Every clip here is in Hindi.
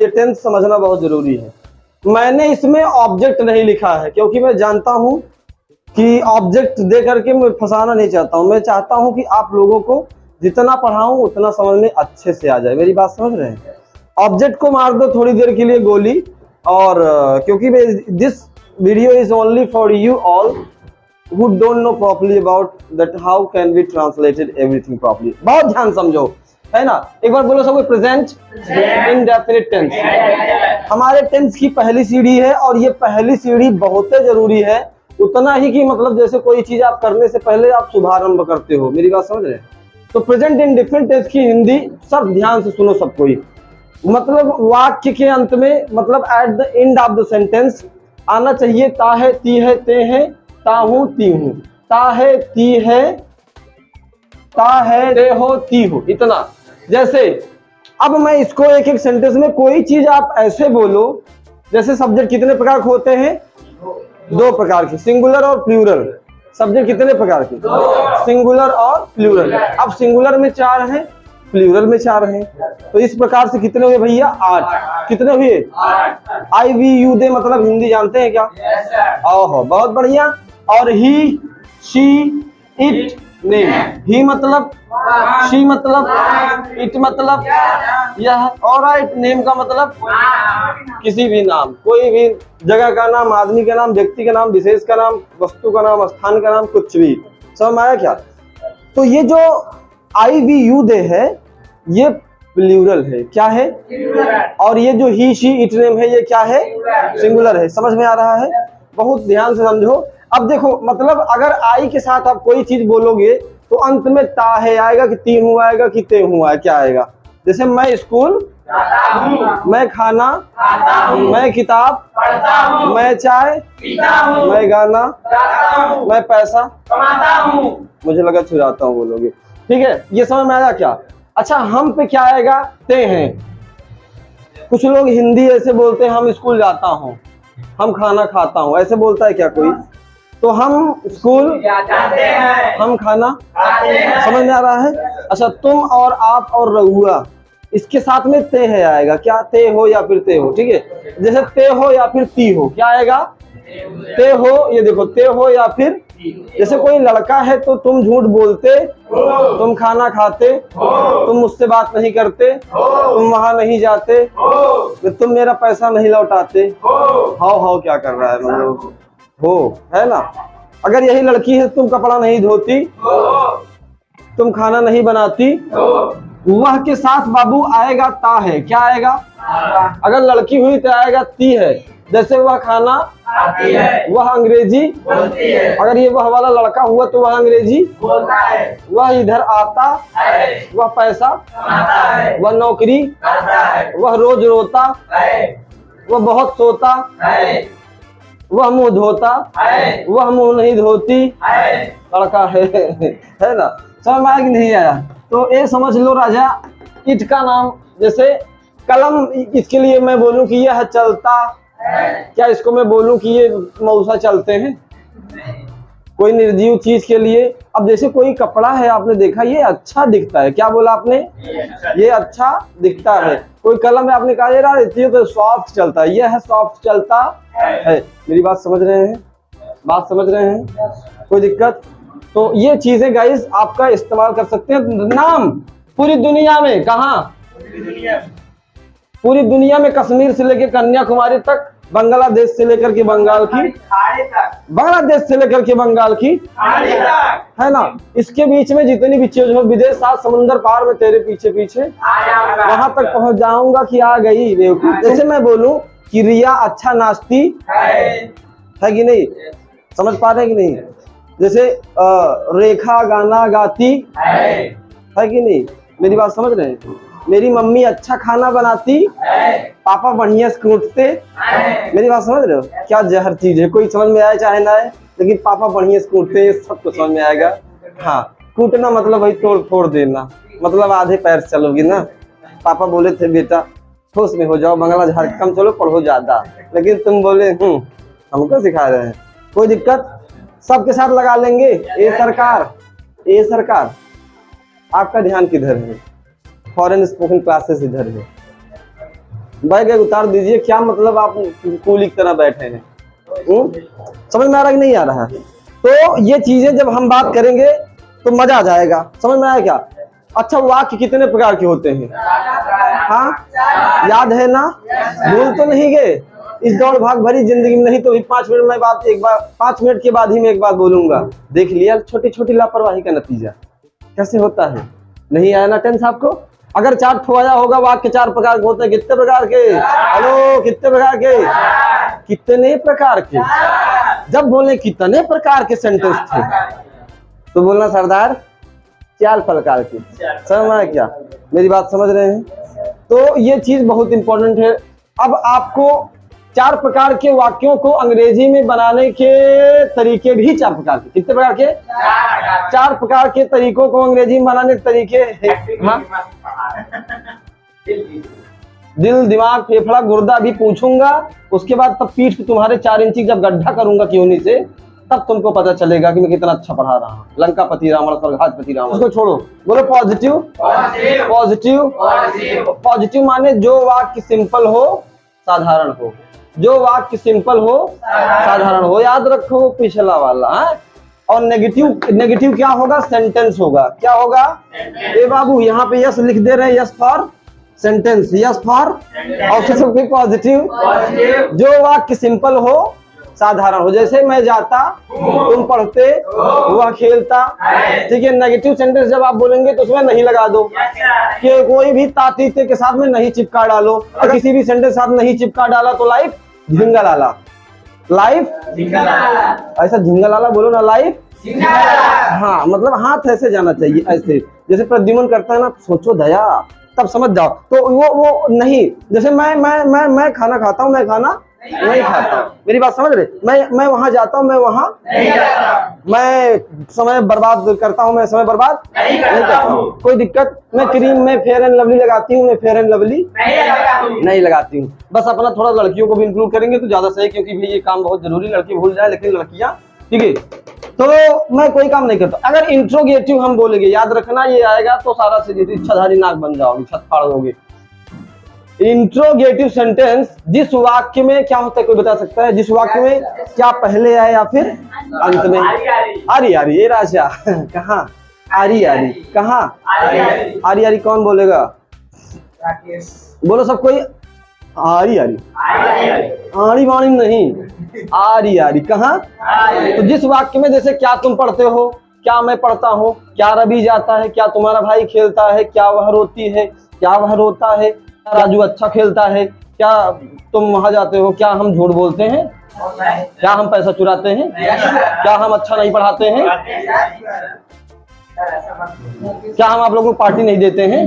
ये टेंस समझना बहुत जरूरी है। मैंने इसमें ऑब्जेक्ट नहीं लिखा है क्योंकि मैं जानता हूं कि ऑब्जेक्ट दे करके मैं फंसाना नहीं चाहता हूं। मैं चाहता हूं कि आप लोगों को जितना पढ़ाऊं उतना समझ में अच्छे से आ जाए। मेरी बात समझ रहे हैं? ऑब्जेक्ट को मार दो थोड़ी देर के लिए गोली, और क्योंकि this video is only for you all who don't know properly about that how can we translated everything properly। बहुत ध्यान समझो, है ना? एक बार बोलो सबको, प्रेजेंट इंडेफिनिट टेंस हमारे टेंस की पहली सीढ़ी है, और ये पहली सीढ़ी बहुत जरूरी है, उतना ही कि मतलब जैसे कोई चीज आप करने से पहले आप शुभारंभ करते हो। मेरी बात समझ रहे हैं? तो प्रेजेंट इंडेफिनिट टेंस की हिंदी सब ध्यान से सुनो सब कोई। मतलब वाक्य के अंत में, मतलब at the end of the sentence आना चाहिए ता है, ती है, ते हैं, ता हूं, ती हूं, ता है, ती है, ता है, ते हो, ती हो, इतना। जैसे अब मैं इसको एक एक सेंटेंस में कोई चीज आप ऐसे बोलो, जैसे सब्जेक्ट कितने प्रकार के होते हैं? 2 प्रकार के, सिंगुलर और प्लूरल। सब्जेक्ट कितने प्रकार के? सिंगुलर और प्लूरल। अब सिंगुलर में 4 हैं, प्लूरल में 4 हैं, तो इस प्रकार से कितने हुए भैया? 8। कितने हुए? 8। आई वी यू दे मतलब हिंदी जानते हैं क्या? ओहो, बहुत बढ़िया। और ही, शी, इट, नेम। ही मतलब, शी मतलब, इट मतलब यह, और राइट, नेम का मतलब किसी भी नाम, कोई भी जगह का नाम, आदमी का नाम, व्यक्ति का नाम, विशेष का नाम, वस्तु का नाम, स्थान का नाम, कुछ भी। समझ में आया क्या? तो ये जो आई वी यू दे है ये प्लूरल है। क्या है? और ये जो ही, शी, इट, नेम है ये क्या है? सिंगुलर है। समझ में आ रहा है? बहुत ध्यान से समझो। अब देखो, मतलब अगर आई के साथ आप कोई चीज बोलोगे तो अंत में ता है आएगा कि ती हूं आएगा कि ते हूं आएगा, क्या आएगा? जैसे मैं स्कूल जाता हूं, मैं खाना खाता हूं, मैं किताब पढ़ता हूं, मैं चाय पीता हूं, मैं गाना गाता हूं, मैं पैसा कमाता हूं। मुझे लगा छुड़ाता हूं बोलोगे। ठीक है, ये समझ में आया क्या? अच्छा, हम पे क्या आएगा? ते हैं। कुछ लोग हिंदी ऐसे बोलते हैं, हम स्कूल जाता हूं, हम खाना खाता हूं, ऐसे बोलता है क्या कोई? तो हम स्कूल जाते हैं, हम खाना खाते हैं। समझ में आ रहा है? अच्छा, तुम और आप और रहुआ, इसके साथ में ते है आएगा। क्या? ते हो या फिर ते हो। ठीक है, जैसे ते हो या फिर ती हो, क्या आएगा? ते हो। ये देखो, ते हो या फिर, जैसे कोई लड़का है तो तुम झूठ बोलते, तुम खाना खाते, तुम मुझसे बात नहीं करते, तुम वहां नहीं जाते, तुम मेरा पैसा नहीं लौटाते। हाउ क्या कर रहा है मतलब? हो, है ना? अगर यही लड़की है, तुम कपड़ा नहीं धोती, तुम खाना नहीं बनाती, वह के साथ बाबू आएगा ता है। क्या आएगा? अगर लड़की हुई तो आएगा ती है। जैसे वह खाना आती है, वह अंग्रेजी बोलती है। अगर ये वह वाला लड़का हुआ तो वह अंग्रेजी बोलता है। वह इधर आता है, वह पैसा कमाता है, वह नौकरी करता है, वह रोज रोता है, वह बहुत सोता है, वह मुंह धोता है, वह मुंह नहीं धोती है। लड़का है ना? समझ में आया कि नहीं आया? तो ये समझ लो राजा, इट का नाम, जैसे कलम, इसके लिए मैं बोलूं कि यह चलता है, क्या इसको मैं बोलूं कि ये मौसा चलते हैं? कोई निर्जीव चीज के लिए। अब जैसे कोई कपड़ा है, आपने देखा ये अच्छा दिखता है, क्या बोला आपने? ये अच्छा दिखता है। कोई कलम है, आपने कहा ये तो सॉफ्ट चलता है, ये है सॉफ्ट चलता है। मेरी बात समझ रहे हैं? बात समझ रहे हैं? कोई दिक्कत? तो ये चीजें गाइस आपका इस्तेमाल कर सकते हैं। नाम पूरी दुनिया में, कहाँ? पूरी दुनिया में, कश्मीर से लेकर कन्याकुमारी तक, बांग्लादेश से लेकर के बंगाल की, बांग्लादेश से लेकर के बंगाल की, है ना? इसके बीच में जितनी भी चीज हो, विदेश 7 समुंदर पार में तेरे पीछे पीछे वहां तक पहुंच जाऊंगा कि आ गई बेवकूफ। जैसे मैं बोलूं कि रिया अच्छा नाचती है कि नहीं? समझ पा रहे कि नहीं? जैसे रेखा गाना गाती है कि नहीं? मेरी बात समझ रहे हैं? मेरी मम्मी अच्छा खाना बनाती, पापा बढ़िया से कूटते। मेरी बात समझ रहे हो? क्या जहर चीज है, कोई समझ में आए चाहे ना आए, लेकिन पापा बढ़िया से कूटते, ये सबको समझ में आएगा। हाँ, कूटना मतलब भाई तोड़ फोड़ देना, मतलब आधे पैर से चलोगी ना। पापा बोले थे बेटा ठोस में हो जाओ, बंगला झाड़ कम चलो, पढ़ो ज्यादा, लेकिन तुम बोले हमको सिखा रहे हैं। कोई दिक्कत? सबके साथ लगा लेंगे। ए सरकार, आपका ध्यान किधर है? फॉरेन स्पोकन क्लासेस इधर है। बैग उतार दीजिए, क्या मतलब आप कूली की तरह बैठे हैं? समझ में आ रहा कि नहीं आ रहा है? तो ये चीजें जब हम बात करेंगे तो मजा आ जाएगा। समझ में आया क्या? अच्छा, वाक्य कितने प्रकार के होते हैं? हाँ, याद है ना? भूल तो नहीं गए? इस दौड़ भाग भरी जिंदगी में नहीं तो भी 5 मिनट में बात, एक बार 5 मिनट के बाद ही मैं एक बात बोलूंगा। देख लिया छोटी छोटी लापरवाही का नतीजा कैसे होता है? नहीं आया ना टेंस आपको? अगर 4 ठोया होगा, वाक्य 4 प्रकार के होते हैं। कितने प्रकार के? हेलो, कितने प्रकार के? कितने प्रकार के? जब बोले कितने प्रकार के सेंटेंस थे तो बोलना सरदार 4 प्रकार के। समझ में आया क्या? मेरी बात समझ रहे हैं? तो ये चीज बहुत इंपॉर्टेंट है। अब आपको 4 प्रकार के वाक्यों को अंग्रेजी में बनाने के तरीके भी 4 प्रकार के। कितने प्रकार के? 4 प्रकार के तरीकों को अंग्रेजी में बनाने के तरीके हैं। हाँ? दिल, दिमाग, फेफड़ा, गुर्दा भी पूछूंगा, उसके बाद तब पीठ पे तुम्हारे 4 इंची जब गड्ढा करूंगा क्यों से, तब तुमको पता चलेगा कि मैं कितना अच्छा पढ़ा रहा हूँ। लंकापति रावण, स्वर्गहारपति रावण, उसको छोड़ो, बोलो पॉजिटिव। पॉजिटिव पॉजिटिव माने जो वाक्य सिंपल हो, साधारण हो। जो वाक्य सिंपल हो, साधारण हो, याद रखो पिछला वाला। हाँ? और नेगेटिव, नेगेटिव क्या होगा? सेंटेंस होगा। क्या होगा? ए बाबू यहाँ पे यस लिख दे रहे हैं, yes for sentence, yes for. और पॉजिटिव जो वाक्य सिंपल हो, साधारण हो। जैसे मैं जाता, तुम पढ़ते, वह खेलता। ठीक है। नेगेटिव सेंटेंस जब आप बोलेंगे तो उसमें नहीं लगा दो, कि कोई भी तातीते के साथ में नहीं चिपका डालो। और किसी भी सेंटेंस साथ नहीं चिपका डाला तो लाइफ झिंगलाला। लाइफ ऐसा झिंगलाला बोलो ना, लाइफ। हाँ, मतलब हाथ ऐसे जाना चाहिए, ऐसे जैसे प्रद्युमन करता है ना, सोचो दया, तब समझ जाओ। तो वो नहीं, जैसे मैं खाना खाता हूँ, मैं खाना नहीं खाता। मेरी बात समझ रहे? मैं वहां जाता हूँ, मैं वहां नहीं जाता। मैं समय बर्बाद करता हूँ, मैं समय बर्बाद नहीं करता हूँ। कोई दिक्कत? मैं क्रीम में फेयर एंड लवली लगाती हूँ, मैं फेयर एंड लवली नहीं लगाती हूँ। बस अपना थोड़ा लड़कियों को भी इंक्लूड करेंगे तो ज्यादा सही, क्योंकि भाई ये काम बहुत जरूरी। लड़की भूल जाए लेकिन लड़कियां, ठीक है। तो मैं कोई काम नहीं करता। अगर इंट्रोगेटिव हम बोलेंगे, याद रखना ये आएगा तो सारा से इच्छाधारी नाक बन जाओगे, छत फाड़ दोगे। इंट्रोगेटिव सेंटेंस जिस वाक्य में क्या होता है, कोई बता सकता है? जिस वाक्य में क्या पहले आए या फिर अंत में? आरी आरी, ये राजा कहाँ? आरी आरी कहाँ? आरी आरी कौन बोलेगा? बोलो सब कोई। आरी आरी, आड़ी वाणी नहीं, आरी आरी कहाँ? तो जिस वाक्य में जैसे क्या तुम पढ़ते हो, क्या मैं पढ़ता हूँ, क्या रवि जाता है, क्या तुम्हारा भाई खेलता है, क्या वह रोती है, क्या वह रोता है, राजू अच्छा खेलता है, क्या तुम वहां जाते हो, क्या हम झूठ बोलते हैं, क्या हम पैसा चुराते हैं, क्या हम अच्छा नहीं पढ़ाते हैं, क्या हम आप लोगों को पार्टी नहीं देते हैं,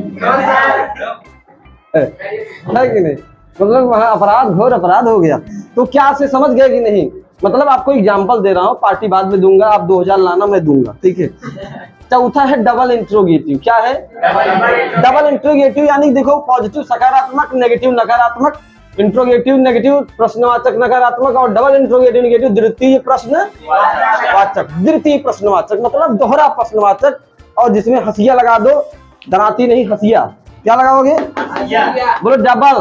है कि नहीं? मतलब वहां अपराध, घोर अपराध हो गया। तो क्या से समझ गए कि नहीं? मतलब आपको एग्जांपल दे रहा हूँ, पार्टी बाद में दूंगा, आप 2000 लाना, मैं दूंगा, ठीक है। चौथा है डबल इंट्रोगेटिव। क्या है? डबल इंट्रोगेटिव, यानी देखो पॉजिटिव सकारात्मक, नेगेटिव नकारात्मक, इंट्रोगेटिव नेगेटिव प्रश्नवाचक नकारात्मक, और डबल इंट्रोगेटिव नेगेटिव द्वितीय प्रश्नवाचक। द्वितीय प्रश्नवाचक मतलब दोहरा प्रश्नवाचक, और जिसमें हंसिया लगा दो, डराती नहीं हंसिया। क्या लगाओगे? बोलो डबल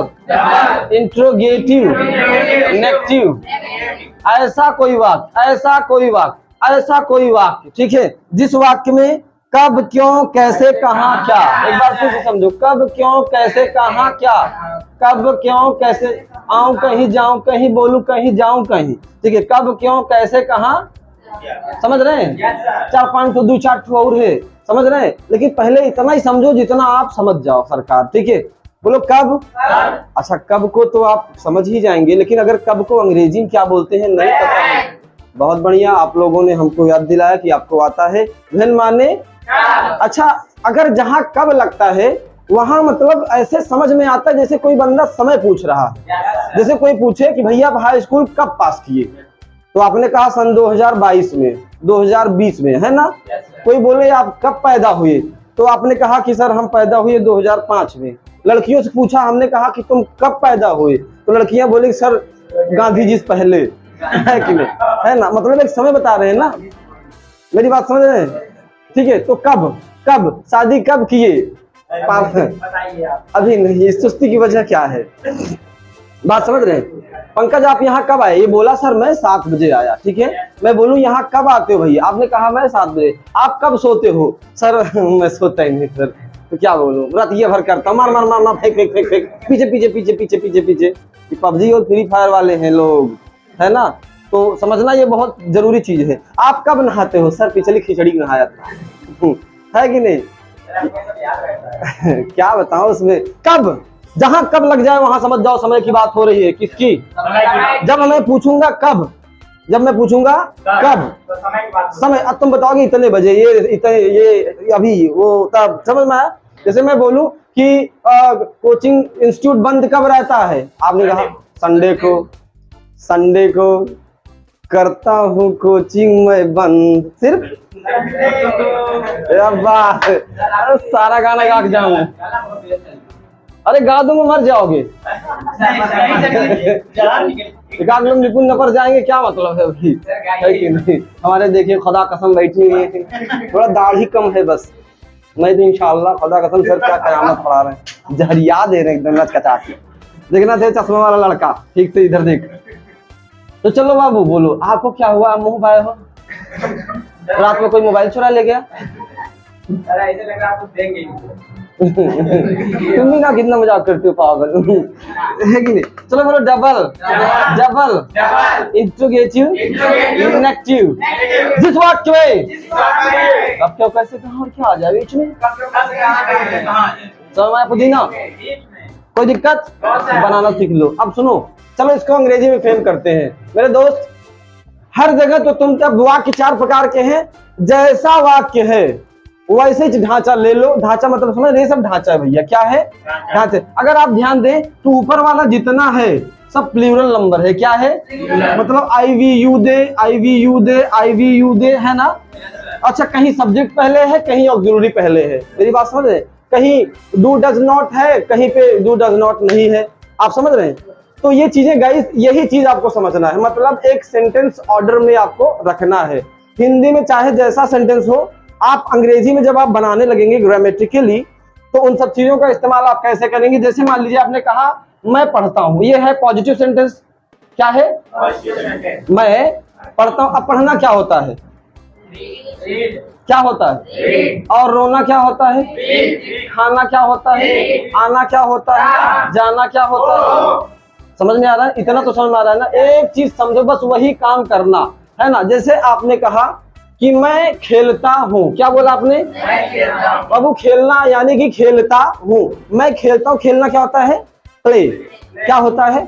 इंट्रोगेटिव नेगेटिव। ऐसा कोई वाक्य, ऐसा कोई वाक्य, ऐसा कोई वाक्य, ठीक है, जिस वाक्य में कब, क्यों, कैसे, कहाँ, क्या। एक बार फिर से समझो, कब, क्यों, कैसे, कहाँ, क्या। कब, क्यों, कैसे, आऊं कहीं, जाऊं कहीं, बोलूं कहीं, जाऊं कहीं, ठीक है। कब, क्यों, कैसे, कहाँ, समझ रहे हैं? 4-5 तो 2-4 और है, समझ रहे हैं? लेकिन पहले इतना ही समझो जितना आप समझ जाओ सरकार, ठीक है। बोलो कब। अच्छा, कब को तो आप समझ ही जाएंगे, लेकिन अगर कब को अंग्रेजी में क्या बोलते हैं नहीं पता है। बहुत बढ़िया, आप लोगों ने हमको याद दिलाया कि आपको आता है। व्हेन माने अच्छा, अगर जहां कब लगता है वहां मतलब ऐसे समझ में आता है जैसे कोई बंदा समय पूछ रहा है। जैसे कोई पूछे कि भैया आप हाई स्कूल कब पास किए, तो आपने कहा सन 2022 में, 2020 में, है ना। कोई बोले आप कब पैदा हुए, तो आपने कहा कि सर हम पैदा हुए 2005 में। लड़कियों से पूछा, हमने कहा कि तुम कब पैदा हुए, तो लड़कियां बोले सर गांधी जी से पहले, है कि नहीं, है ना। मतलब एक समय बता रहे हैं ना, मेरी बात समझ रहे हैं? ठीक है। तो कब, कब शादी कब किए, अभी नहीं। सुस्ती की वजह क्या है? बात समझ रहे हैं? पंकज आप यहाँ कब आए? ये बोला सर मैं 7 बजे आया, ठीक है। मैं बोलूँ यहाँ कब आते हो भैया? आपने कहा मैं 7 बजे। आप कब सोते हो? सर मैं सोता ही नहीं सर। तो क्या बोलूँ, रात ये भर करता हूँ, मार मार मार मार, फेंक फेंक फेंक फेंक, पीछे पीछे पीछे पीछे पीछे पीछे। ये पबजी और फ्री फायर वाले हैं लोग, है ना। तो समझना ये बहुत जरूरी चीज है। आप कब नहाते हो? सर पिछली खिचड़ी नहाया था, है कि नहीं? क्या बताऊं उसमें, कब, जहां कब लग जाए वहां समझ जाओ समय की बात हो रही है। किसकी? जब मैं पूछूंगा कब, जब मैं पूछूंगा कब, समय, अब तुम बताओगे इतने बजे, ये इतने, ये अभी, वो तब, समझ में आया? जैसे मैं बोलूं कि कोचिंग इंस्टीट्यूट बंद कब रहता है? आपने कहा संडे को। संडे को करता हूँ कोचिंग में बंद, सिर्फ सारा गाना गा के जाऊं। अरे गा दूंगा, मर जाओगे। एकाध लोग निपुण न पर जाएंगे, क्या मतलब है अभी, है कि नहीं? हमारे देखिए खुदा कसम बैठी हुई है, थोड़ा दाढ़ी कम है बस। मैं तो इंशाल्लाह खुदा कसम सर क्या कयामत पढ़ा रहे हैं, जहरिया दे रहे हैं एकदम लचकचा के। देखना थे चश्मा वाला लड़का, ठीक से इधर देख। तो चलो बाबू बोलो, आपको क्या हुआ? आप मुंह पाए हो? रात में कोई मोबाइल चुरा ले गया? अरे ऐसे लग रहा है आप देंगे। तुम भी ना कितना मजाक करते हो पागल, है कि नहीं? चलो बोलो डबल डबल इंट्रोगेटिव इनेक्टिव। जिस वाक्य में अब क्या कैसे कहा और क्या आ जाए बीच में? चलो मैं पुदीना, कोई दिक्कत? बनाना सीख लो। अब सुनो, चलो इसको अंग्रेजी में फ्रेम करते हैं मेरे दोस्त। हर जगह तो तुम तब वाक्य 4 प्रकार के हैं। जैसा वाक्य है वैसे ही ढांचा ले लो। ढांचा मतलब समझ रहे, सब ढांचा है भैया। क्या है? ढांचा। अगर आप ध्यान दें तो ऊपर वाला जितना है सब प्लूरल नंबर है। क्या है? मतलब I we you they, I we you they, I we you they, है ना। अच्छा, कहीं सब्जेक्ट पहले है, कहीं ऑक्सिलरी पहले है। मेरी बात समझ रहे? कहीं डू डज नॉट है, कहीं पे डू डज नॉट नहीं है। आप समझ रहे हैं? तो ये चीजें गाइस, यही चीज आपको समझना है। मतलब एक सेंटेंस ऑर्डर में आपको रखना है। हिंदी में चाहे जैसा सेंटेंस हो, आप अंग्रेजी में जब आप बनाने लगेंगे ग्रामेटिकली, तो उन सब चीजों का इस्तेमाल आप कैसे करेंगे? जैसे मान लीजिए आपने कहा मैं पढ़ता हूं, ये है पॉजिटिव सेंटेंस। क्या है? मैं पढ़ता हूं। अब पढ़ना क्या होता है? क्या होता है? और रोना क्या होता है? खाना क्या होता है? आना क्या होता है? जाना क्या होता है? समझ में आ रहा है? इतना तो समझ में आ रहा है ना। एक चीज समझो, बस वही काम करना है ना। जैसे आपने कहा कि मैं खेलता हूँ। क्या बोला आपने? बाबू खेलना यानी कि खेलता हूँ। मैं खेलता हूँ, खेलना क्या होता है? प्ले। क्या होता है?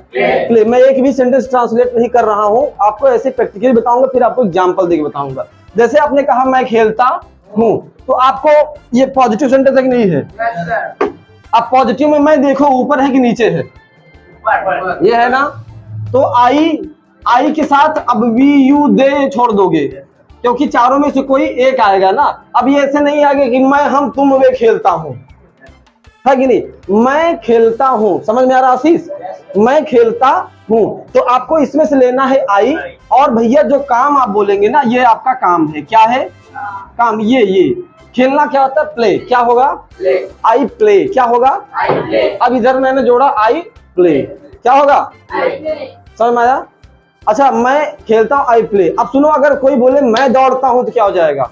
प्ले। मैं एक भी सेंटेंस ट्रांसलेट नहीं कर रहा हूँ, आपको ऐसे प्रैक्टिकली बताऊंगा, फिर आपको एग्जांपल देके बताऊंगा। जैसे आपने कहा मैं खेलता हूँ, तो आपको ये पॉजिटिव सेंटेंस है कि नहीं है? अब पॉजिटिव में मैं देखो ऊपर है कि नीचे है? ये है ना। तो आई के साथ अब वी यू दे छोड़ दोगे, क्योंकि चारों में से कोई एक आएगा ना। अब ये ऐसे नहीं आएगा कि मैं, हम, तुम, वे खेलता हूं, है कि नहीं? मैं खेलता हूं। समझ में आ रहा आशीष? मैं खेलता हूं। तो आपको इसमें से लेना है आई, और भैया जो काम आप बोलेंगे ना, ये आपका काम है। क्या है? काम। ये खेलना क्या होता है? प्ले। क्या होगा? I play. क्या होगा? अब इधर मैंने जोड़ा आई प्ले, क्या होगा? समझ में आया? अच्छा, मैं खेलता हूँ, आई प्ले। अब सुनो, अगर कोई बोले मैं दौड़ता हूँ तो क्या हो जाएगा?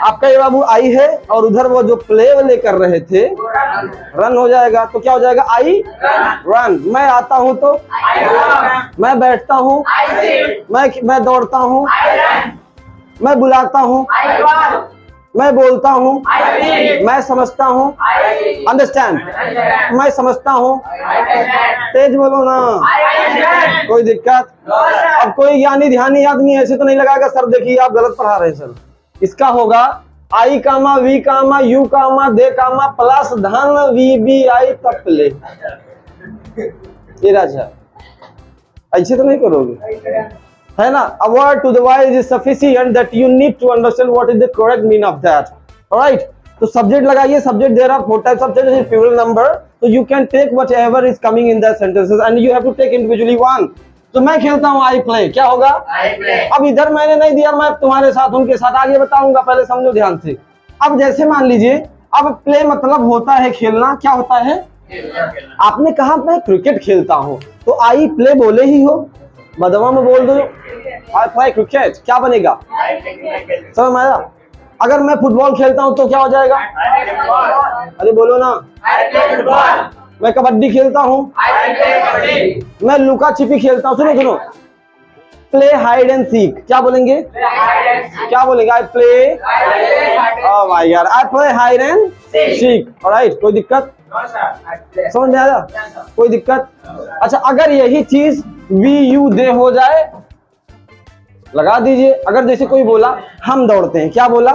आपका ये बाबू आई है, और उधर वो जो प्ले वाले कर रहे थे रन हो जाएगा। तो क्या हो जाएगा? I run. मैं आता हूँ तो मैं बैठता हूँ, मैं दौड़ता हूँ, मैं बुलाता हूँ, मैं बोलता हूँ, मैं समझता हूँ। अंडरस्टैंड? मैं समझता हूँ। तेज बोलो ना, कोई दिक्कत? अब कोई ज्ञानी ध्यानी आदमी ऐसे तो नहीं लगाएगा सर देखिए आप गलत पढ़ा रहे हैं सर। इसका होगा I comma we comma you comma they comma plus धन वी बी आई तक ले। ये राजा ऐसे तो नहीं करोगे, है ना? A word to the wise is sufficient that you need to understand what is the correct meaning of that. Alright? तो सब्जेक्ट लगाइए। Subject there are 4 types of subject is plural number, so you can take whatever is coming in the sentences and you have to take individually one. तो मैं खेलता हूँ, I play। क्या होगा? I play। अब इधर मैंने नहीं दिया, मैं तुम्हारे साथ उनके साथ आगे बताऊंगा, पहले समझो ध्यान से। अब जैसे मान लीजिए, अब प्ले मतलब होता है खेलना। क्या होता है? आपने कहा मैं क्रिकेट खेलता हूँ, तो आई प्ले बोले ही हो, मदवा में बोल दो आई प्ले क्रिकेट, क्या बनेगा? समझ में आया? अगर मैं फुटबॉल खेलता हूँ तो क्या हो जाएगा? अरे बोलो ना। मैं कबड्डी खेलता हूँ, मैं लुका छिपी खेलता हूँ, सुनो सुनो, प्ले हाइड एंड सीक, क्या बोलेंगे? क्या बोलेंगे? I play, oh my God, I play hide and seek. Alright, कोई दिक्कत? समझ में आया? कोई दिक्कत? अच्छा, अगर यही चीज वी यू दे हो जाए, लगा दीजिए। अगर जैसे कोई बोला हम दौड़ते हैं, क्या बोला?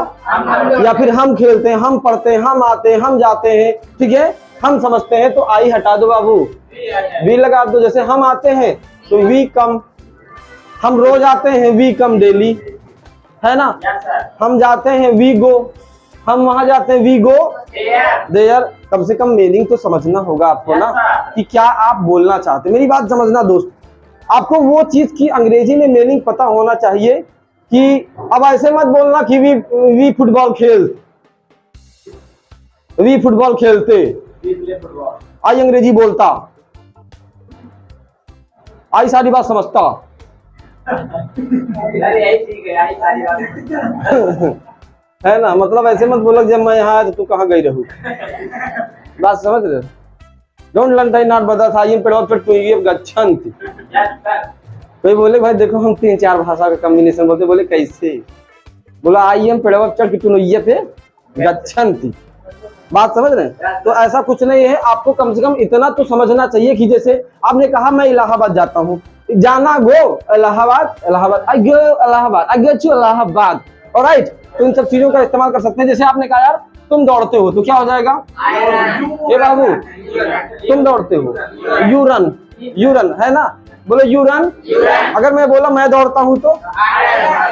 या फिर हम खेलते हैं, हम पढ़ते हैं, हम आते हैं, हम जाते हैं, ठीक है, हम समझते हैं, तो आई हटा दो बाबू, वी लगा दो। जैसे हम आते हैं तो वी कम, हम रोज आते हैं, वी कम डेली, है ना? हम जाते हैं, वी गो, हम वहां जाते हैं, वी गो देयर। कम से कम मीनिंग तो समझना होगा आपको ना, कि क्या आप बोलना चाहते हैं। मेरी बात समझना दोस्त, आपको वो चीज की अंग्रेजी में मीनिंग पता होना चाहिए। कि अब ऐसे मत बोलना कि वी फुटबॉल खेलते, आई अंग्रेजी बोलता, आई सारी बात समझता। है ना? मतलब ऐसे मत बोलो जब मैं यहाँ आया तो तू कहाँ गई रहू, बात समझ रहे? डोंट लर्न दैट नॉट बदर था इन पेड़ों पर तू ये गच्छन्ति। कोई बोले भाई देखो हम 3-4 भाषा का कॉम्बिनेशन बोलते, बोले कैसे? बोला आई एम पेड़ों पर चढ़ के तू ये पे गच्छन्ति। बात समझ रहे हैं? तो ऐसा कुछ नहीं है, आपको कम से कम इतना तो समझना चाहिए कि जैसे आपने कहा मैं इलाहाबाद जाता हूँ, जाना गो इलाहाबाद, इलाहाबाद आई गो इलाहाबाद, आई गो टू इलाहाबाद। ऑलराइट, तो इन सब चीजों का इस्तेमाल कर सकते हैं। जैसे आपने कहा यार तुम दौड़ते हो, तो क्या हो जाएगा? ये बाबू तुम दौड़ते हो, यू रन, यू रन, है ना? बोलो यू रन। अगर मैं बोला मैं दौड़ता हूँ तो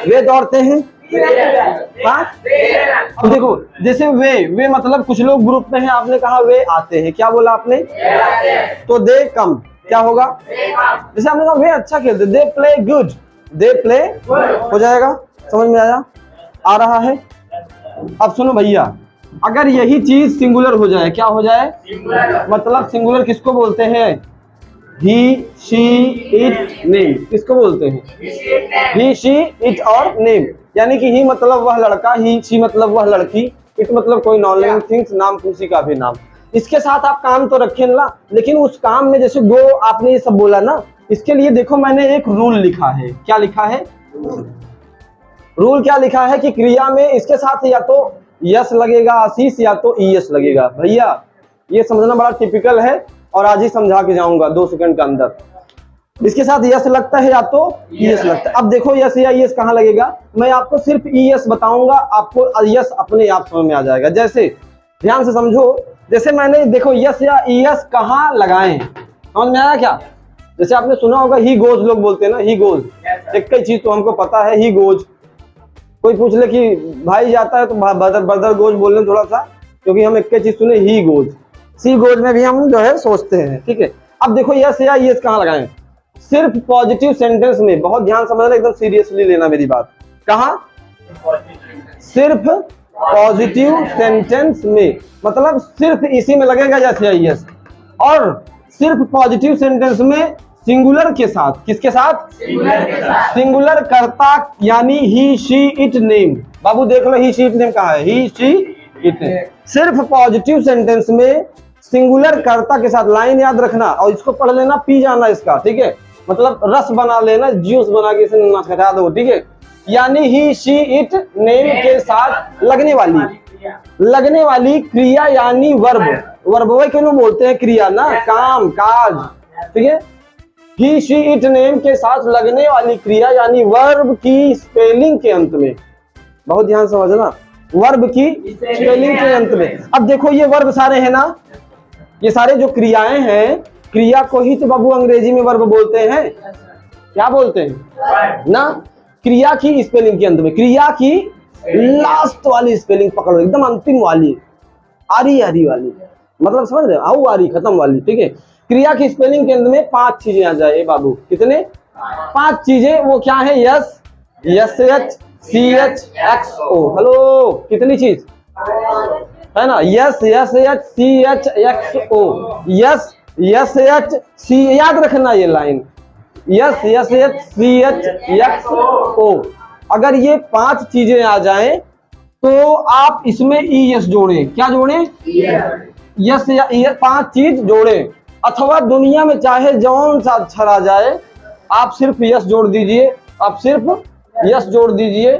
वे दौड़ते हैं। हाँ, अब देखो जैसे वे मतलब कुछ लोग ग्रुप में हैं, आपने कहा वे आते हैं, क्या बोला आपने? तो दे कम, क्या होगा? जैसे आपने कहा वे अच्छा खेलते, they play good, they play हो जाएगा। समझ में आया? आ रहा है? अब सुनो भैया, अगर यही चीज सिंगुलर हो जाए, क्या हो जाए? मतलब सिंगुलर किसको बोलते हैं? ही, शी, इट, नेम, किसको बोलते हैं? ही, शी, इट और नेम। यानी कि ही मतलब वह लड़का, ही, शी मतलब वह लड़की, इट मतलब कोई नॉन लिविंग थिंग्स, नाम किसी का भी नाम। इसके साथ आप काम तो रखें ना, लेकिन उस काम में जैसे गो आपने ये सब बोला ना, इसके लिए देखो मैंने एक रूल लिखा है। क्या लिखा है? रूल क्या लिखा है कि क्रिया में इसके साथ या तो यस लगेगा आशीष, या तो ईएस लगेगा। भैया ये समझना बड़ा टिपिकल है, और आज ही समझा के जाऊंगा 2 सेकंड के अंदर। इसके साथ यस लगता है या तो ईएस लगता है। अब देखो यस या ईएस कहाँ लगेगा, मैं आपको सिर्फ ईएस बताऊंगा, आपको यस अपने आप समझ में आ जाएगा। जैसे ध्यान से समझो, जैसे मैंने देखो यस या ईएस कहाँ लगाए, समझ में आया क्या? जैसे आपने सुना होगा ही गोज, लोग बोलते हैं ना ही गोज, एक ही चीज तो हमको पता है ही गोज। कोई पूछ ले कि भाई जाता है तो ब्रदर गोज बोलने थोड़ा सा, क्योंकि हम एक चीज सुने ही गोज, सी गोज में भी हम जो है सोचते हैं, ठीक है। अब देखो यस या ईएस कहाँ लगाएं, सिर्फ पॉजिटिव सेंटेंस में, बहुत ध्यान समझना, एकदम सीरियसली लेना मेरी बात। कहाँ? सिर्फ पॉजिटिव सेंटेंस में, मतलब सिर्फ इसी में लगेगा यस या ईएस। और सिर्फ पॉजिटिव सेंटेंस में सिंगुलर के साथ, किसके साथ? सिंगुलर कर्ता, यानी ही, शी, इट, नेम। बाबू देख लो ही, शी, इट, नेम कहाँ है? ही, शी, इट, नेम। सिर्फ पॉजिटिव सेंटेंस में सिंगुलर कर्ता के साथ, लाइन याद रखना और इसको पढ़ लेना, पी जाना इसका, ठीक है। मतलब रस बना लेना, जूस बना के इसे नचखटा दो, ठीक है। यानी ही, शी, इट, नेम के साथ लगने वाली क्रिया, यानी वर्ब। वर्ब वही क्यों बोलते हैं क्रिया ना, काम काज, ठीक है। ही, शी, इट, नेम के साथ लगने वाली क्रिया यानी वर्ब की स्पेलिंग के अंत में, बहुत ध्यान समझना, वर्ब की स्पेलिंग के अंत में। अब देखो ये वर्ब सारे हैं ना, ये सारे जो क्रियाएं हैं, क्रिया को ही तो बाबू अंग्रेजी में वर्ब बोलते हैं। क्या बोलते हैं ना? क्रिया की स्पेलिंग के अंत में, क्रिया की लास्ट वाली स्पेलिंग पकड़ो, एकदम अंतिम वाली, आरी आरी वाली, मतलब समझ रहे हो, आओ आरी खत्म वाली, ठीक है। क्रिया की स्पेलिंग के अंत में 5 चीजें आ जाए बाबू, कितने? 5 चीजें। वो क्या है? S, H, C, H, X, O. Hello, कितनी चीज? है ना, S S H C H X O, S S H C, याद रखना ये line, S S H C H X O. अगर ये 5 चीजें आ जाएं तो आप इसमें ई एस जोड़ें। क्या जोड़ें? यस या 5 चीज जोड़ें, अथवा दुनिया में चाहे जौन सा अक्षर आ जाए आप सिर्फ यस जोड़ दीजिए, आप सिर्फ यस जोड़ दीजिए,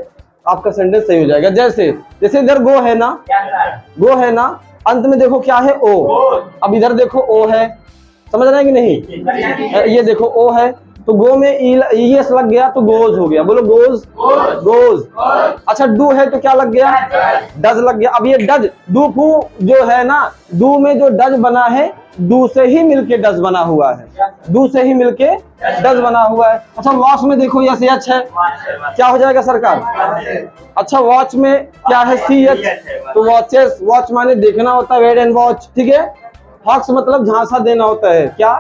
आपका सेंटेंस सही हो जाएगा। जैसे जैसे इधर गो है ना, गो है ना, अंत में देखो क्या है? ओ। अब इधर देखो ओ है, समझ रहे हैं कि नहीं? ये देखो ओ है, तो गो में ई एस लग गया तो गोज हो गया। बोलो गोज, गोज। अच्छा डू है तो क्या लग गया? डज लग गया। अब ये डज, डू फू जो है ना, डू में जो डज बना है, डू से ही मिलके डज बना हुआ है, डू से ही मिलके डज बना हुआ है। अच्छा वॉच में देखो यस एच है, क्या हो जाएगा सरकार? अच्छा वॉच में क्या है? सी एच, तो वॉचेस, वॉच माने देखना होता है, वेट एंड वॉच, ठीक है। हॉक्स मतलब झांसा देना होता है, क्या?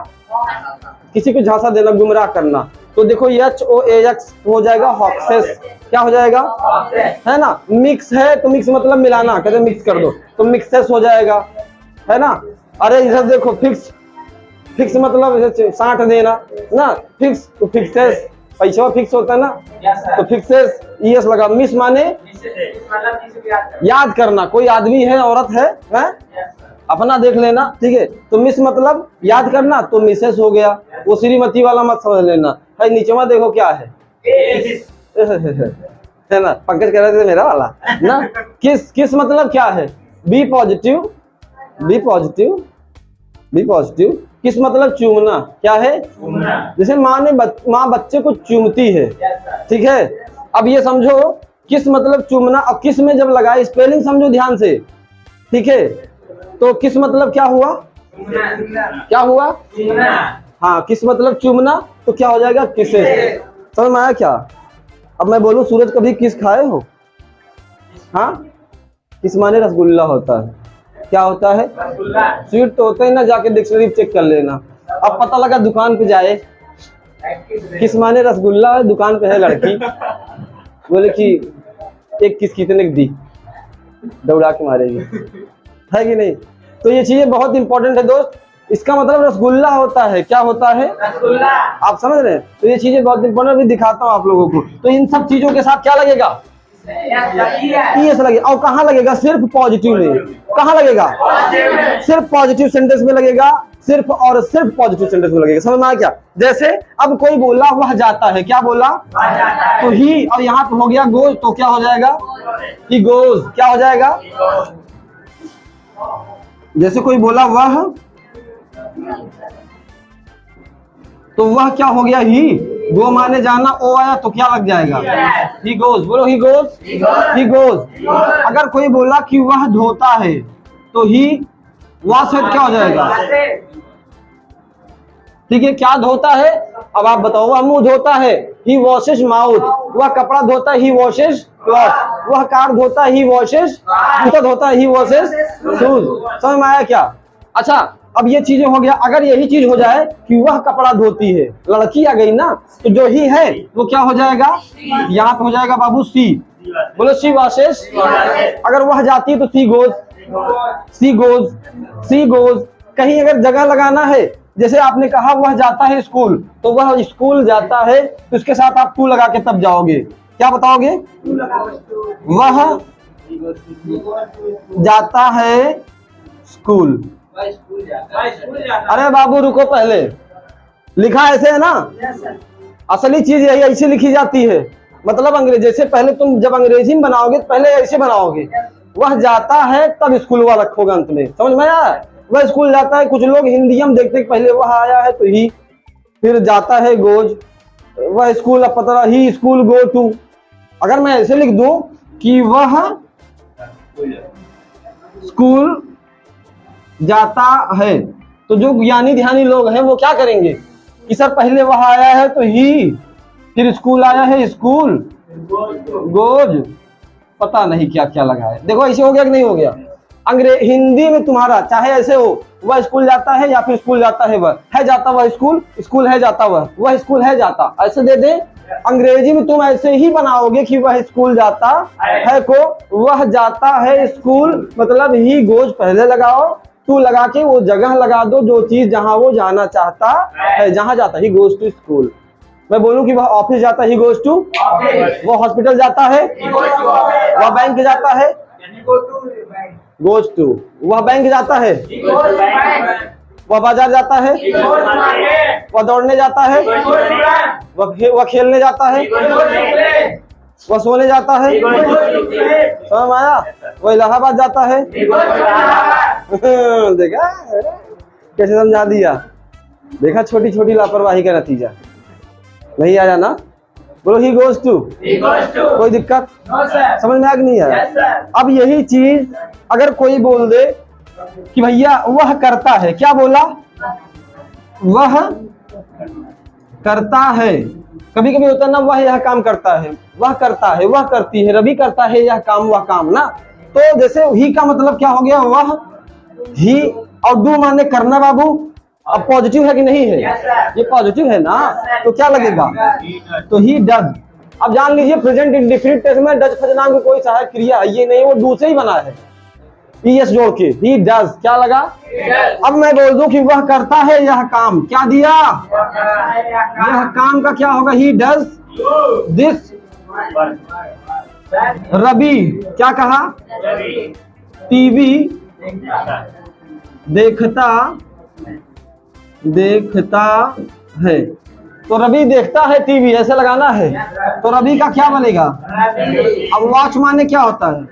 किसी को झांसा देना, गुमराह करना। तो देखो एच ओ एक्स हो जाएगा हॉक्सेस, क्या हो जाएगा? है ना। मिक्स है तो मिक्स मतलब मिलाना, कहते मिक्स कर दो तो मिक्सेस हो जाएगा, है ना। अरे इधर देखो फिक्स, फिक्स मतलब साठ देना ना, फिक्स तो फिक्सेस, पैसा फिक्स होता है ना, तो फिक्सेस ईएस लगा। मिस माने याद करना, कोई आदमी है औरत है? अपना देख लेना, ठीक है। तो मिस मतलब याद करना, तो मिसेस हो गया। वो श्रीमती वाला मत समझ लेना। भाई नीचवा देखो क्या है, है ना, पंकज कह रहे थे मेरा वाला ना। किस, किस मतलब क्या है? Be positive, be positive, be positive. Kiss मतलब चूमना, क्या है? जैसे माँ बच्चे को चूमती है, ठीक है। अब ये समझो किस मतलब चूमना, और किस में जब लगाए, स्पेलिंग समझो ध्यान से, ठीक है। तो किस मतलब क्या हुआ? क्या हुआ? हाँ, किस मतलब चूमना, तो क्या हो जाएगा? किसे। समझ में आया क्या? अब मैं बोलूं सूरज कभी किस खाए हो? हाँ, किस माने रसगुल्ला होता है, क्या होता है? स्वीट तो होता है ना, जाके डिक्शनरी चेक कर लेना। अब पता लगा दुकान पे जाए, किस माने रसगुल्ला है, दुकान पे है लड़की, बोले कि एक किस कितने की दी, दौड़ा के मारेगी, है कि नहीं। तो ये चीजें बहुत इंपॉर्टेंट है दोस्त। इसका मतलब रसगुल्ला होता है, क्या होता है? रसगुल्ला। आप समझ रहे हैं? तो ये चीजें बहुत इंपॉर्टेंट, भी दिखाता हूँ आप लोगों को। तो इन सब चीजों के साथ क्या लगेगा? यस लगेगा। और कहाँ लगेगा? सिर्फ पॉजिटिव में। कहाँ लगेगा? सिर्फ पॉजिटिव सेंटेंस में लगेगा, सिर्फ और सिर्फ पॉजिटिव सेंटेंस में लगेगा। समझ में आया क्या? जैसे अब कोई बोला वह जाता है, क्या बोला? तो ही, और यहाँ पे हो गया गोज, तो क्या हो जाएगा? ही गोज, क्या हो जाएगा? जैसे कोई बोला वह, तो वह क्या हो गया? ही। गो माने जाना, ओ आया तो क्या लग जाएगा? He goes. बोलो ही गोज, ही गोज। अगर कोई बोला कि वह धोता है, तो ही वॉश है, क्या हो जाएगा? ठीक है, क्या धोता है? अब आप बताओ। वह मुंह धोता है, ही वॉशेस माउथ। वह कपड़ा धोता है, ही वॉशेस क्लॉथ। वह कार धोता है, ही वॉशेस, जूता धोता है, ही वॉशेस शूज। समझ में आया क्या? अच्छा अब ये चीजें हो गया। अगर यही चीज हो जाए कि वह कपड़ा धोती है, लड़की आ गई ना, तो जो ही है वो क्या हो जाएगा? यहाँ पे हो जाएगा बाबू सी। बोलो सी वॉशेस। अगर वह जाती है तो she goes, she goes, she goes. कहीं अगर जगह लगाना है, जैसे आपने कहा वह जाता है स्कूल, तो वह स्कूल जाता है, तो इसके साथ आप टू लगा के तब जाओगे। क्या बताओगे? वह जाता है स्कूल। अरे बाबू रुको, पहले लिखा ऐसे है ना, असली चीज यही ऐसे लिखी जाती है। मतलब अंग्रेजी, जैसे पहले तुम जब अंग्रेजी में बनाओगे तो पहले ऐसे बनाओगे, वह जाता है तब स्कूल वाला रखोगे अंत में। समझ में आया? वह स्कूल जाता है। कुछ लोग हिंदी हम देखते पहले वह आया है तो ही, फिर जाता है गोज, वह स्कूल, अब पता ही स्कूल गो टू। अगर मैं ऐसे लिख दूं कि वह स्कूल जाता है, तो जो ज्ञानी ध्यानी लोग हैं वो क्या करेंगे कि सर पहले वह आया है तो ही, फिर स्कूल आया है स्कूल गोज, पता नहीं क्या क्या लगा है। देखो ऐसे हो गया कि नहीं हो गया? हिंदी में तुम्हारा चाहे ऐसे हो, वह स्कूल जाता है या फिर स्कूल जाता है, वह है जाता, वह स्कूल, स्कूल है जाता, वह स्कूल है जाता, ऐसे दे दे। अंग्रेजी में तुम ऐसे ही बनाओगे कि वह स्कूल जाता है को वह जाता है स्कूल, मतलब ही गोज पहले लगाओ, टू लगा के वो जगह लगा दो जो चीज जहां वो जाना चाहता है, जहां जाता, ही गोज टू स्कूल। मैं बोलूं कि वह ऑफिस जाता, ही गोज टू, वो हॉस्पिटल जाता है, वह बैंक जाता है, गोज टू, वह बैंक जाता है, वह बाजार जाता है, वह दौड़ने जाता है, वह खेलने जाता है, वह सोने जाता है, समझ आया, वह इलाहाबाद जाता है। देखा कैसे समझा दिया, देखा छोटी छोटी लापरवाही का नतीजा। नहीं आया ना, बोलो ही गोज टू, कोई दिक्कत समझ में आ नहीं आया। अब यही चीज अगर कोई बोल दे कि भैया वह करता है, क्या बोला, वह करता है, कभी कभी होता है ना, वह यह काम करता है, वह करता है, वह करती है, रवि करता है यह काम, वह काम ना। तो जैसे ही का मतलब क्या हो गया, वह, ही, और डू माने करना बाबू। अब पॉजिटिव है कि नहीं है, ये पॉजिटिव है ना, तो क्या लगेगा, तो ही डज। अब जान लीजिए प्रेजेंट इंडेफिनिट टेंस में डज फजनाम की कोई सहायक क्रिया है ये नहीं, वो डू से ही बना है, ईएस जोड़ के, ही डज, क्या लगा। अब मैं बोल दूं कि वह करता है यह काम, क्या दिया, यह काम का क्या होगा, ही डज दिस। रवि क्या कहा, टीवी देखता है, तो रवि देखता है टीवी, ऐसे लगाना है, तो रवि का क्या बनेगा। अब वॉच माने क्या होता है,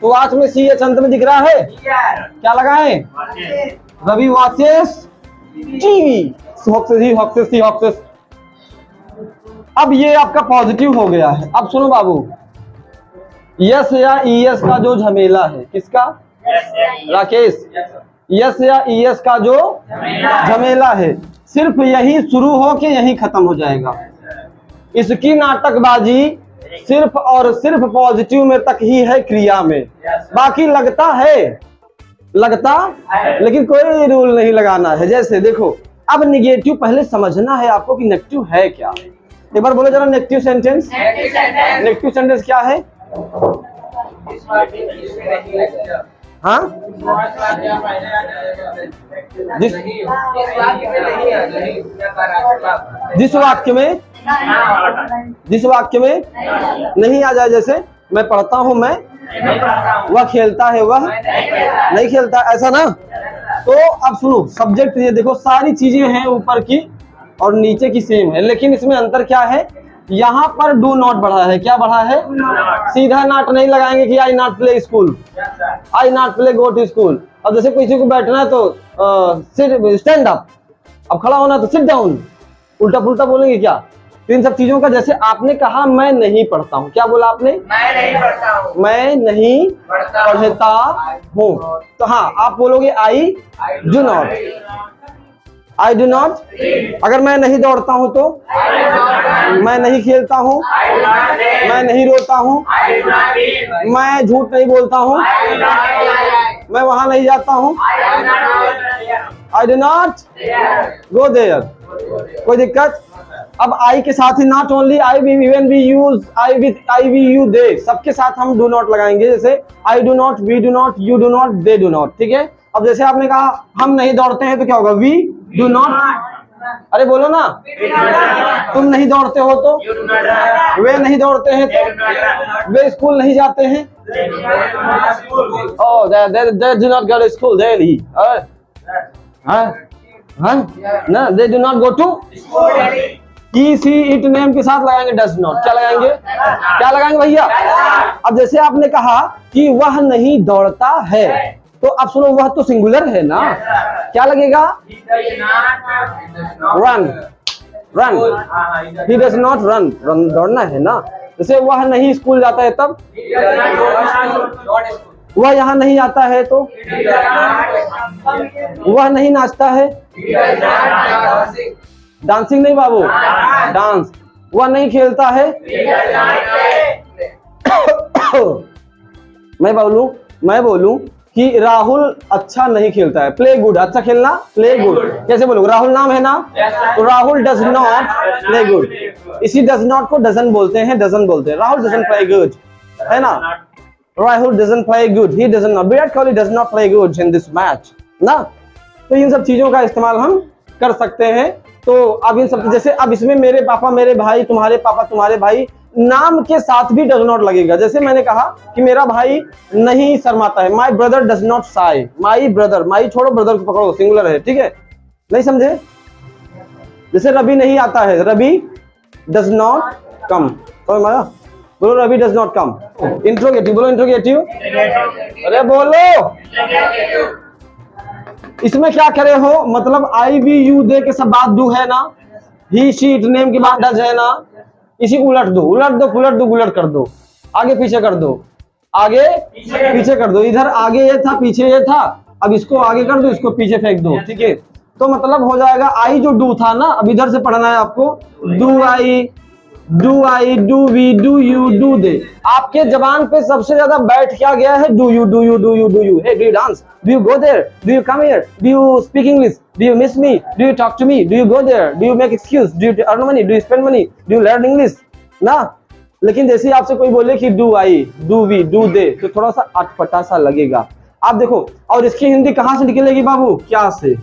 तो वॉच में सी एच अंत में दिख रहा है, क्या लगाएं, रवि वॉचेस टीवी, हॉक्सेस। अब ये आपका पॉजिटिव हो गया है। अब सुनो बाबू, यस या ईएस का जो झमेला है, किसका, राकेश, यस या ईएस का जो झमेला है, सिर्फ यही शुरू हो के यही खत्म हो जाएगा। इसकी नाटकबाजी सिर्फ और सिर्फ पॉजिटिव में तक ही है क्रिया में, बाकी लगता है, लेकिन कोई रूल नहीं लगाना है। जैसे देखो, अब निगेटिव पहले समझना है आपको कि नेगेटिव है क्या। एक बार बोलो जरा, नेगेटिव सेंटेंस, नेगेटिव सेंटेंस क्या है। हाँ, जिस वाक्य में नहीं आ जाए, जैसे मैं पढ़ता हूँ, मैं, वह खेलता है, वह नहीं खेलता, ऐसा ना। तो अब सुनो, सब्जेक्ट ये देखो, सारी चीजें हैं ऊपर की और नीचे की सेम है, लेकिन इसमें अंतर क्या है, यहाँ पर डू नॉट बढ़ा है, क्या बढ़ा है, सीधा नॉट नहीं लगाएंगे कि I not play school, I not play go to school. अब जैसे किसी को बैठना है तो स्टैंड अप, अब खड़ा होना तो सिट डाउन, उल्टा पुल्टा बोलेंगे क्या। तो इन सब चीजों का, जैसे आपने कहा मैं नहीं पढ़ता हूँ, क्या बोला आपने, मैं नहीं पढ़ता हूँ, तो हाँ आप बोलोगे आई do not, I do not. अगर मैं नहीं दौड़ता हूं तो, मैं नहीं खेलता हूं, मैं नहीं रोता हूं, मैं झूठ नहीं बोलता हूं, मैं वहां नहीं जाता हूं, I do not go there. कोई दिक्कत। अब आई के साथ ही not only I we even we use I with I we you they, सबके साथ हम डू नॉट लगाएंगे। जैसे I do not, we do not, you do not, they do not, ठीक है। अब जैसे आपने कहा हम नहीं दौड़ते हैं तो क्या होगा, वी डू नॉट, अरे बोलो ना, तुम नहीं दौड़ते हो तो, वे नहीं दौड़ते हैं तो, वे स्कूल नहीं जाते हैं, ओह they do not go to school daily, ना they do not go to see it name के साथ लगाएंगे डज नॉट, क्या लगाएंगे, क्या लगाएंगे भैया। अब जैसे आपने कहा कि वह नहीं दौड़ता है, तो अब सुनो, वह तो सिंगुलर है ना, क्या लगेगा, run, run, he does not run, run दौड़ना है ना। जैसे वह नहीं स्कूल जाता है तब, वह यहाँ नहीं आता है तो, वह नहीं नाचता है, डांसिंग नहीं बाबू, डांस, वह नहीं खेलता है, मैं बोलूं कि राहुल अच्छा नहीं खेलता है, प्ले गुड, अच्छा खेलना, प्ले गुड। कैसे बोलोगे? राहुल नाम है ना, तो Rahul does not play good. इसी डज नॉट को डजन बोलते हैं, डजन बोलते हैं। राहुल डजन प्ले गुड, है ना, Rahul doesn't play good, he doesn't not, Virat Kohli does not play good in this match ना। तो इन सब चीजों का इस्तेमाल हम कर सकते हैं। तो अब इन सब, जैसे अब इसमें मेरे पापा, मेरे भाई, तुम्हारे पापा, तुम्हारे भाई, नाम के साथ भी डज नॉट लगेगा। जैसे मैंने कहा कि मेरा भाई नहीं शर्माता है, माई ब्रदर डज नॉट शाई, माई ब्रदर, माई छोड़ो, ब्रदर को पकड़ो, सिंगुलर है, ठीक है, नहीं समझे? जैसे रवि नहीं आता है, रवि डज नॉट कम, समझ में आया? बोलो Ravi does not come. Interrogative बोलो, इंट्रोगेटिव, अरे बोलो। इसमें क्या करे हो, मतलब आई वी यू दे के सब बात डू है ना, ही शी इट नेम की बात डज है ना, इसी उलट दो, उलट दो, पुलट दो, गुलट कर दो, आगे पीछे कर दो, आगे पीछे कर दो। इधर आगे ये था, पीछे ये था, अब इसको आगे कर दो, इसको पीछे फेंक दो, ठीक है। तो मतलब हो जाएगा आई जो डू था ना, अब इधर से पढ़ना है आपको, do I, do we, do you, do they. आपके जबान पे सबसे ज्यादा बैठ क्या गया है? Do you, do you, do you, do you. Hey do you dance, do you go there, do you come here, do you speak English, do you miss me, do you talk to me, do you go there, do you make excuse, do you earn money, do you spend money, do you learn English ना। लेकिन जैसे आपसे कोई बोले कि do I, do we, do they, तो थोड़ा सा अटपटा सा लगेगा। आप देखो, और इसकी हिंदी कहां से निकलेगी बाबू? क्या से?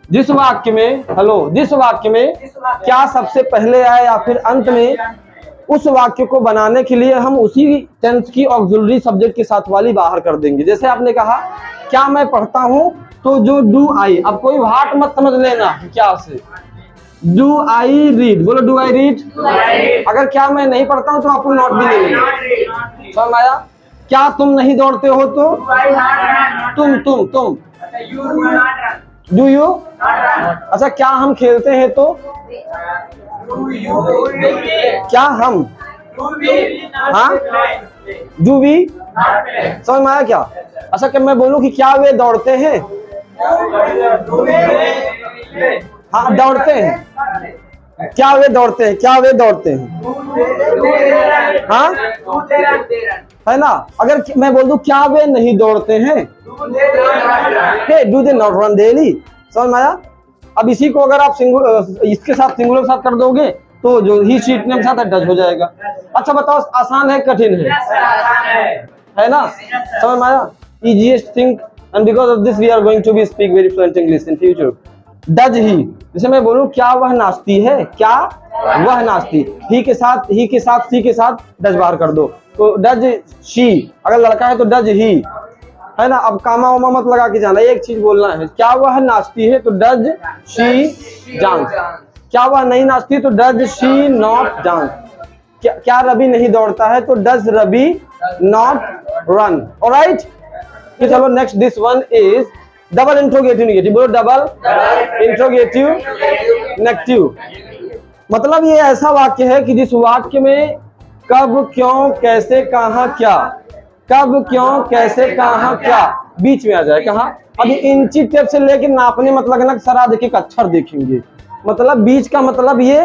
जिस वाक्य में, हेलो, जिस वाक्य में क्या सबसे पहले आए या फिर अंत में, उस वाक्य को बनाने के लिए हम उसी टेंस की ऑक्सिलरी सब्जेक्ट के साथ वाली बाहर कर देंगे। जैसे आपने कहा क्या मैं पढ़ता हूं, तो जो डू आई, अब कोई वाट मत समझ लेना क्या से, डू आई रीड, बोलो डू आई रीड। अगर क्या मैं नहीं पढ़ता हूं तो आपको नॉट भी ले लेंगे, समझ आया? क्या तुम नहीं दौड़ते हो, तो तुम डू यू। अच्छा, क्या हम खेलते हैं, तो क्या हम, हाँ, डू वी, समझ में आया क्या? अच्छा, क्या मैं बोलूं कि क्या वे दौड़ते हैं? हाँ, दौड़ते हैं। क्या वे दौड़ते हैं? क्या वे दौड़ते हैं? हाँ, है ना। अगर मैं बोल दूं क्या वे नहीं दौड़ते हैं, do they not run daily, समझ में आया? अब इसी को अगर आप इसके साथ सिंगुलर के साथ कर दोगे तो जो ही शीट नेम साथ अटैच हो जाएगा। अच्छा बताओ, आसान है कठिन है ना? समझ में आया? Easiest thing, and because of this we are going to be speak very fluent English in future. Does he, जैसे मैं बोलूं क्या वह नाचती है, क्या वह नाचती, ही के साथ सी के साथ डज बाहर कर दो, तो डज शी, अगर लड़का है तो डज ही, है ना। अब कामा वामा मत लगा के जाना, एक चीज बोलना है, क्या वह नाचती है तो डज शी डांस, क्या वह नहीं नाचती तो डज शी नॉट डांस, क्या रवि नहीं दौड़ता है तो does Ravi not run. Alright, चलो next, this one is double interrogative negative, बोलो डबल इंट्रोगेटिव नेगेटिव। मतलब ये ऐसा वाक्य है कि जिस वाक्य में कब, क्यों, कैसे, कहां, क्या, कब, क्यों, कैसे, कहां, क्या बीच में आ जाए। कहां? अभी इंची टेप से लेके नापने मत लगना, सारा देखिए अक्षर देखेंगे, मतलब बीच का मतलब ये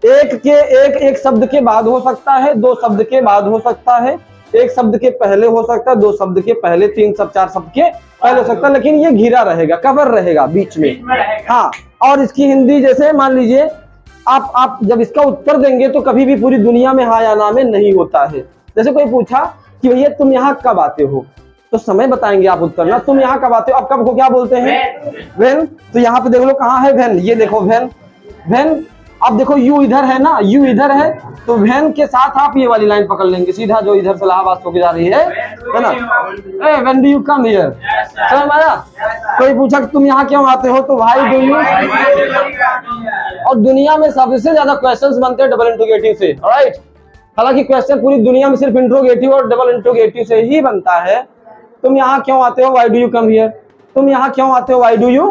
एक शब्द के बाद हो सकता है, दो शब्द के बाद हो सकता है, एक शब्द के पहले हो सकता है, दो शब्द के पहले, तीन शब्द, चार शब्द के पहले हो सकता है, लेकिन ये घिरा रहेगा, कवर रहेगा बीच में। हाँ, और इसकी हिंदी जैसे मान लीजिए आप जब इसका उत्तर देंगे तो कभी भी पूरी दुनिया में हाँ या ना में नहीं होता है। जैसे कोई पूछा कि भैया तुम यहाँ कब आते हो, तो समय बताएंगे आप उत्तर ना, तुम यहाँ कब आते हो, अब कब को क्या बोलते हैं? व्हेन। तो यहाँ पे देख लो कहाँ है व्हेन, ये देखो व्हेन। अब देखो यू इधर है ना, यू इधर है, तो व्हेन के साथ आप ये वाली लाइन पकड़ लेंगे सीधा, जो इधर से इलाहाबाद होके जा रही है ना। When do you come here, समझ में आया? कोई पूछा कि तुम यहाँ क्यों आते हो, तो व्हाई डू यू। और दुनिया में सबसे ज्यादा क्वेश्चंस बनते हैं डबल इंट्रोगेटिव से, ऑलराइट। हालांकि क्वेश्चन पूरी दुनिया में सिर्फ इंट्रोगेटिव और डबल इंट्रोगेटिव से ही बनता है। तुम यहाँ क्यों आते हो, why do you come here. तुम यहाँ क्यों आते हो, व्हाई डू यू।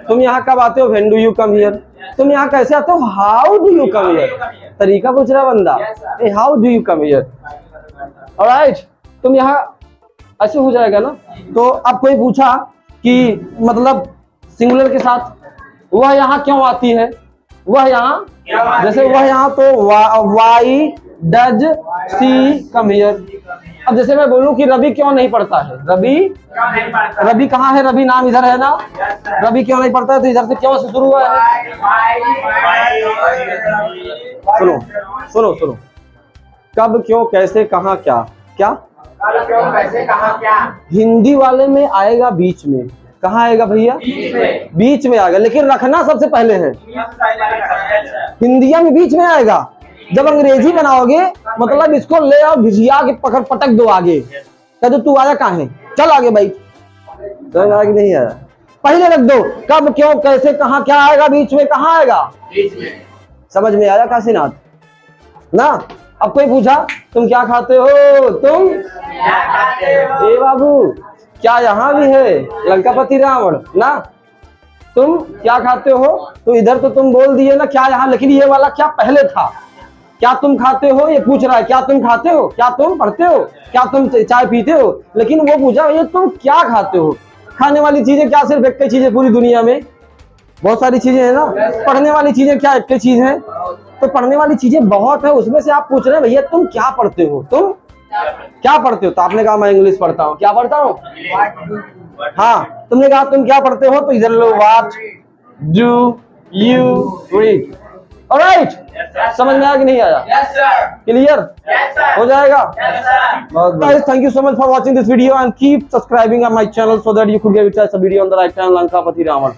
तुम यहाँ कब आते हो, when do you come here. तुम यहाँ कैसे आते हो, how do you come here. तरीका पूछ रहा बंदा, how do you come here, alright. तुम यहाँ ऐसे हो जाएगा ना। तो अब कोई पूछा कि मतलब सिंगुलर के साथ, वह यहाँ क्यों आती है, वह यहाँ, जैसे वह यहाँ, तो why does she come here, अब जैसे मैं बोलूं कि रवि क्यों नहीं पढ़ता है, रवि क्यों नहीं पढ़ता? रवि कहाँ है, रवि नाम इधर है ना, रवि क्यों नहीं पढ़ता है, तो इधर से क्यों से शुरू हुआ है। सुनो सुनो सुनो, कब क्यों कैसे कहाँ क्या, क्या क्यों कैसे कहाँ क्या, हिंदी वाले में आएगा बीच में, कहाँ आएगा भैया, बीच में आएगा, लेकिन रखना सबसे पहले है, हिंदिया में बीच में आएगा। जब अंग्रेजी बनाओगे मतलब इसको ले आओ भिजिया के पकड़ पटक दो आगे, कह दो तू आया कहाँ है, चल आगे भाई, समझ आया कि नहीं आया, पहले रख दो, कब क्यों कैसे कहाँ क्या आएगा, बीच में कहाँ आएगा, बीच में। समझ में आया काशीनाथ ना। अब कोई पूछा तुम क्या खाते हो, तुम क्या खाते हो? ए बाबू क्या यहाँ भी है लंकापति रावण ना, तुम क्या खाते हो, तो इधर तो तुम बोल दिए ना क्या यहाँ, लेकिन ये वाला क्या पहले था, क्या तुम खाते हो, ये पूछ रहा है क्या तुम खाते हो, क्या तुम पढ़ते हो, क्या तुम चाय पीते हो, लेकिन वो पूछा ये तुम क्या खाते हो। खाने वाली चीजें क्या सिर्फ एक ही चीज है पूरी दुनिया में, बहुत सारी चीजें हैं ना, पढ़ने वाली चीजें क्या एक ही चीज है, तो पढ़ने वाली चीजें बहुत है, उसमें से आप पूछ रहे हैं भैया तुम क्या पढ़ते हो, तुम क्या पढ़ते हो, तो आपने कहा मैं इंग्लिश पढ़ता हूँ, क्या पढ़ता हूँ, हाँ तुमने कहा तुम क्या पढ़ते हो, तो इधर लो what do you read, alright, समझ में आया कि नहीं आया, Yes sir. Clear Yes sir. हो जाएगा। Yes sir. Guys, thank you so much for watching this video and keep subscribing on my channel so that you could get a video on the right channel Lankapati Ravan.